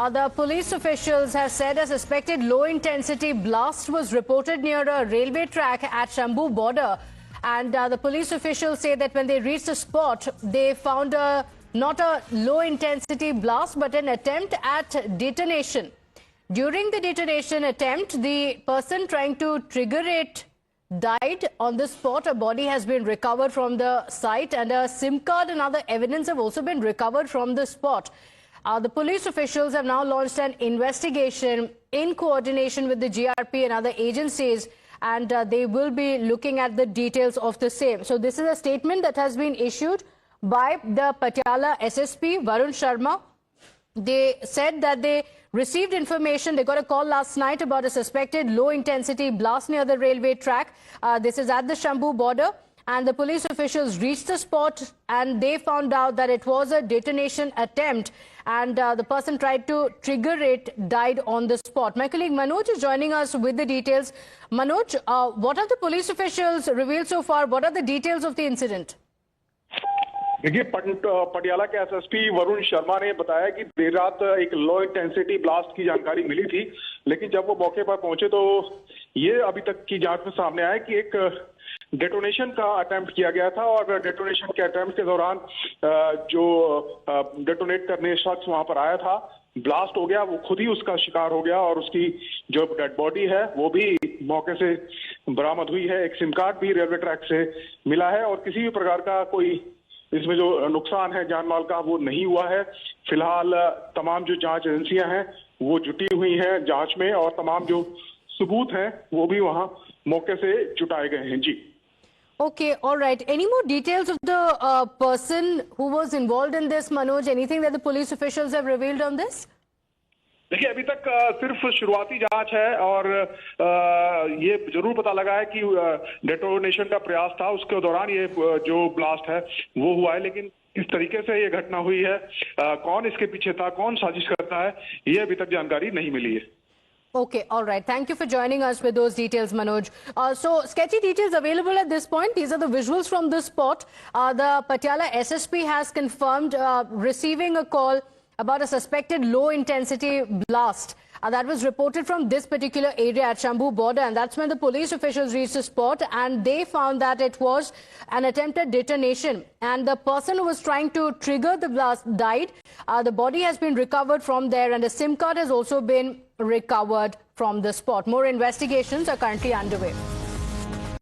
The police officials have said a suspected low-intensity blast was reported near a railway track at Shambhu border. And the police officials say that when they reached the spot, they found not a low-intensity blast, but an attempt at detonation. During the detonation attempt, the person trying to trigger it died on the spot. A body has been recovered from the site, and a SIM card and other evidence have also been recovered from the spot. The police officials have now launched an investigation in coordination with the GRP and other agencies, and they will be looking at the details of the same. So this is a statement that has been issued by the Patiala SSP, Varun Sharma. They said that they received information. They got a call last night about a suspected low-intensity blast near the railway track. This is at the Shambhu border. And the police officials reached the spot and they found out that it was a detonation attempt, and the person tried to trigger it, died on the spot. My colleague Manoj is joining us with the details. Manoj, what have the police officials revealed so far? What are the details of the incident? देखिए, पटियाला के SSP Varun Sharma ने बताया कि देर रात एक low intensity blast की जानकारी मिली थी, लेकिन जब वो मौके पर पहुंचे तो ये अभी तक की जांच में सामने आया कि एक डेटोनेशन का अटेम्प्ट किया गया था, और डेटोनेशन के अटेम्प्ट के दौरान जो डेटोनेट करने शख्स वहां पर आया था, ब्लास्ट हो गया। वो खुद ही उसका शिकार हो गया और उसकी जो डेड बॉडी है वो भी मौके से बरामद हुई है। एक सिम कार्ड भी रेलवे ट्रैक से मिला है और किसी भी प्रकार का कोई इसमें जो नुकसान है जान माल का वो नहीं हुआ है। फिलहाल तमाम जो जांच एजेंसियां हैं वो जुटी हुई हैं जांच में, और तमाम जो सबूत हैं वो भी वहां मौके से जुटाए गए हैं। जी, Okay, all right. Any more details of the person who was involved in this, Manoj? Anything that the police officials have revealed on this? देखिए, अभी तक सिर्फ शुरुआती जांच है, और ये जरूर पता लगा है कि डेटोनेशन का प्रयास था, उसके दौरान ये जो ब्लास्ट है वो हुआ है। लेकिन किस तरीके से ये घटना हुई है, कौन इसके पीछे था, कौन साजिश करता है, ये अभी तक जानकारी नहीं मिली है। Okay, all right. Thank you for joining us with those details, Manoj. So, sketchy details available at this point. These are the visuals from the spot. The Patiala SSP has confirmed receiving a call about a suspected low-intensity blast. That was reported from this particular area at Shambhu border, and that's when the police officials reached the spot, and they found that it was an attempted detonation. And the person who was trying to trigger the blast died. The body has been recovered from there, and a SIM card has also been recovered from the spot. More investigations are currently underway.